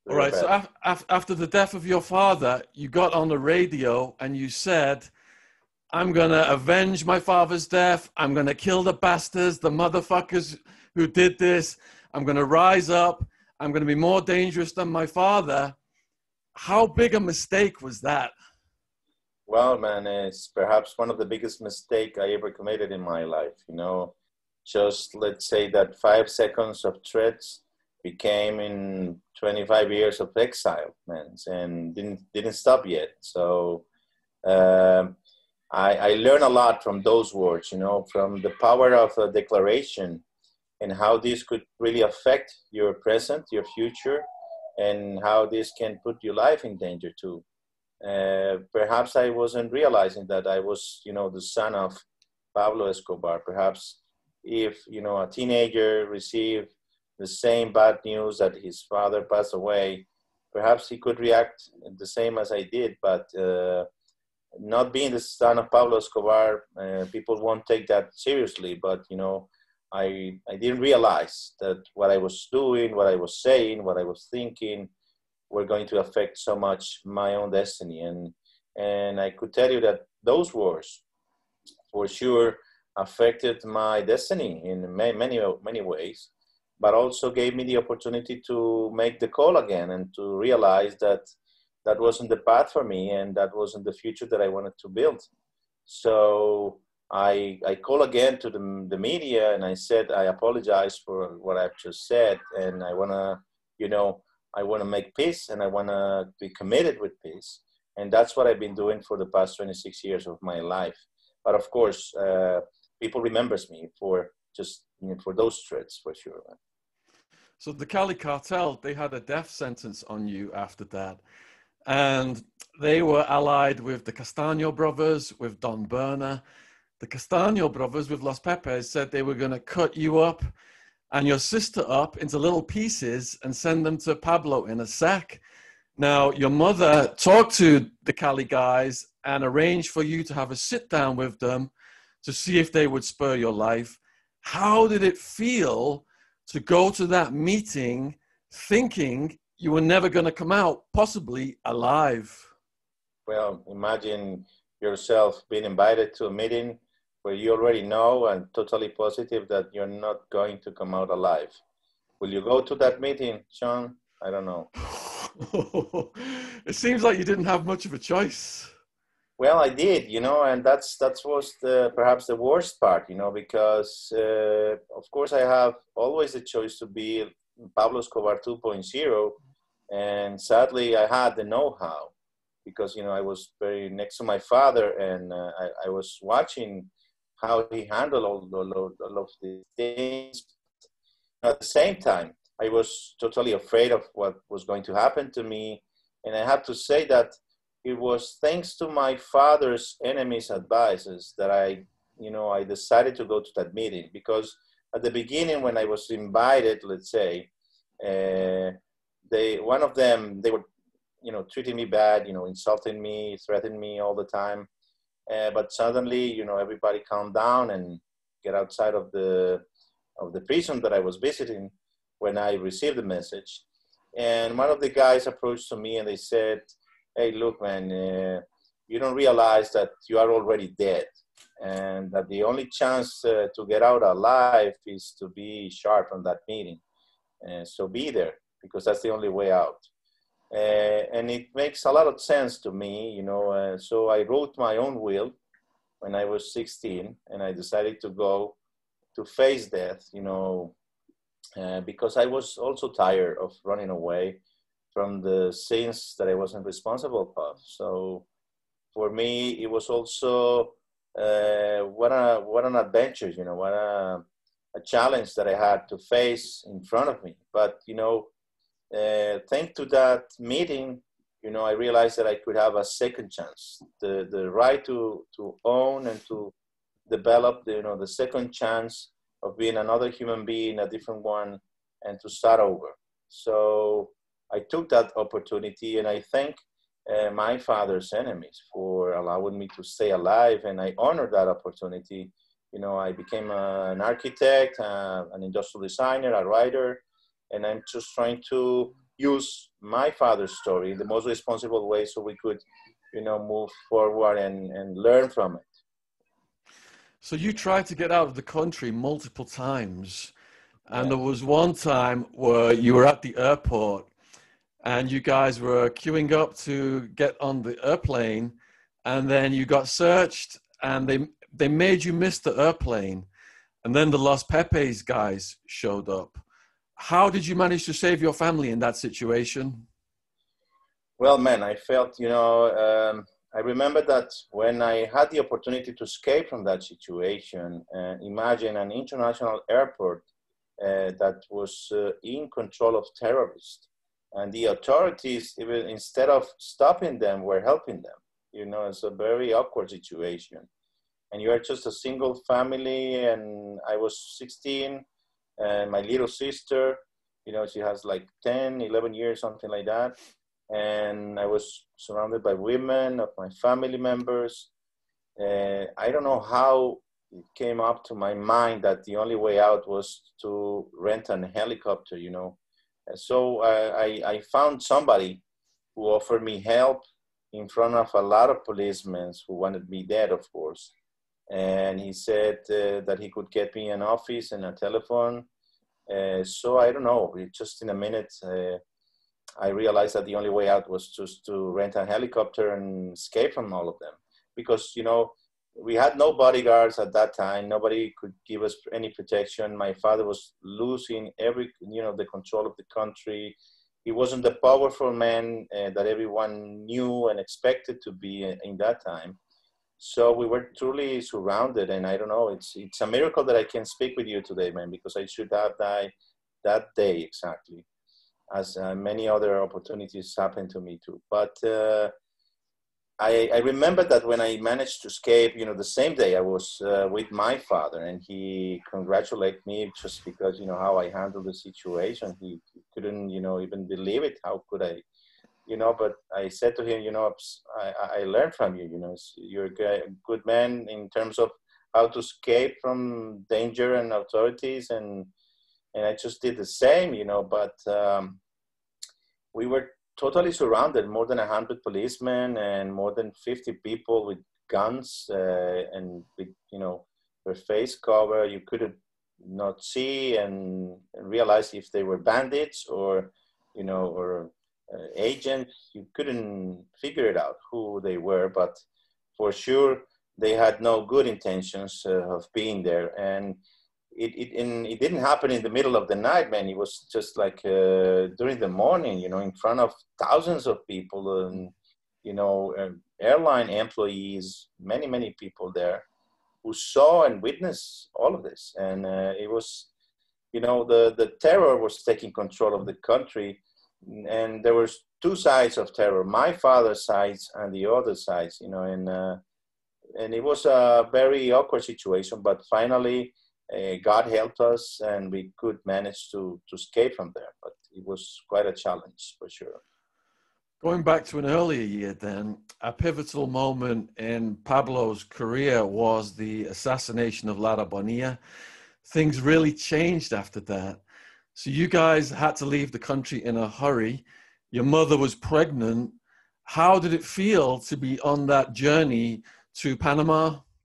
All real right. So bad. after the death of your father, you got on the radio and you said, I'm going to avenge my father's death. I'm going to kill the bastards, the motherfuckers who did this. I'm going to rise up. I'm going to be more dangerous than my father. How big a mistake was that? Well, man, it's perhaps one of the biggest mistake I ever committed in my life. You know, just let's say that 5 seconds of threats became in 25 years of exile, man, and didn't stop yet. So um, I learned a lot from those words, you know, from the power of a declaration and how this could really affect your present, your future, and how this can put your life in danger too. Perhaps I wasn't realizing that I was, you know, the son of Pablo Escobar. Perhaps if, you know, a teenager received the same bad news that his father passed away, perhaps he could react the same as I did. But not being the son of Pablo Escobar, people won't take that seriously. But, you know, I didn't realize that what I was doing, what I was saying, what I was thinking, were going to affect so much my own destiny. And I could tell you that those words for sure affected my destiny in many ways, but also gave me the opportunity to make the call again and to realize that that wasn't the path for me and that wasn't the future that I wanted to build. So I call again to the media and I said, I apologize for what I've just said. And I want to, you know, I want to make peace and I want to be committed with peace. And that's what I've been doing for the past 26 years of my life. But of course, people remembers me for just, you know, for those threats for sure. So the Cali Cartel, they had a death sentence on you after that. And they were allied with the Castaño brothers, with Don Berna. The Castaño brothers with Los Pepes said they were going to cut you up and your sister up into little pieces and send them to Pablo in a sack. Now, your mother talked to the Cali guys and arranged for you to have a sit down with them to see if they would spare your life. How did it feel to go to that meeting thinking you were never going to come out, possibly alive? Well, imagine yourself being invited to a meeting where you already know and totally positive that you're not going to come out alive. Will you go to that meeting, Shaun? I don't know. It seems like you didn't have much of a choice. Well, I did, you know, and that was perhaps the worst part, you know, because of course I have always the choice to be Pablo Escobar 2.0, and sadly I had the know-how because, you know, I was very next to my father and I was watching how he handled all of these things. At the same time, I was totally afraid of what was going to happen to me. And I have to say that it was thanks to my father's enemies' advices that I decided to go to that meeting. Because at the beginning, when I was invited, let's say, one of them, they were, you know, treating me bad, you know, insulting me, threatening me all the time. But suddenly, you know, everybody calmed down and get outside of the prison that I was visiting when I received the message. And one of the guys approached to me and they said, "Hey, look, man, you don't realize that you are already dead and that the only chance to get out alive is to be sharp on that meeting. So be there because that's the only way out." And it makes a lot of sense to me, you know. So I wrote my own will when I was 16 and I decided to go to face death, you know, because I was also tired of running away from the sins that I wasn't responsible for. So for me, it was also what an adventure, you know, what a challenge that I had to face in front of me. But you know, thanks to that meeting, you know, I realized that I could have a second chance, the right to own and to develop the second chance of being another human being, a different one, and to start over. So I took that opportunity, and I thank my father's enemies for allowing me to stay alive, and I honor that opportunity. You know, I became an architect, an industrial designer, a writer, and I'm just trying to use my father's story the most responsible way so we could, move forward and learn from it. So you tried to get out of the country multiple times. And Yeah. there was one time where you were at the airport and you guys were queuing up to get on the airplane, and then you got searched and they made you miss the airplane. And then the Los Pepes guys showed up. How did you manage to save your family in that situation? Well, man, I felt, I remember that when I had the opportunity to escape from that situation, imagine an international airport that was in control of terrorists. And the authorities, even instead of stopping them, were helping them. It's a very awkward situation. And you are just a single family, and I was 16, and my little sister, she has like 10, 11 years, something like that. And I was surrounded by women of my family members. I don't know how it came up to my mind that the only way out was to rent a helicopter, And so I found somebody who offered me help in front of a lot of policemen who wanted me dead, of course. And he said that he could get me an office and a telephone. So I don't know, just in a minute, I realized that the only way out was just to rent a helicopter and escape from all of them. Because, we had no bodyguards at that time. Nobody could give us any protection. My father was losing the control of the country. He wasn't the powerful man that everyone knew and expected to be in that time. So we were truly surrounded, and I don't know, it's a miracle that I can speak with you today, man, because I should have died that day exactly, as many other opportunities happened to me too. But I remember that when I managed to escape, the same day I was with my father, and he congratulated me just because, how I handled the situation. He couldn't, even believe it. How could I? But I said to him, I learned from you, you're a good man in terms of how to escape from danger and authorities. And I just did the same, but we were totally surrounded, more than 100 policemen and more than 50 people with guns and with, their face cover. You couldn't not see and realize if they were bandits or, or agents. You couldn't figure it out who they were, but for sure they had no good intentions of being there. And it didn't happen in the middle of the night, man. It was just like during the morning, in front of thousands of people and, airline employees, many people there who saw and witnessed all of this. And it was, the terror was taking control of the country. And there was two sides of terror, my father's sides and the other sides, and it was a very awkward situation, but finally God helped us and we could manage to escape from there. But it was quite a challenge for sure. Going back to an earlier year then, a pivotal moment in Pablo's career was the assassination of Lara Bonilla. Things really changed after that. So you guys had to leave the country in a hurry. Your mother was pregnant. How did it feel to be on that journey to Panama?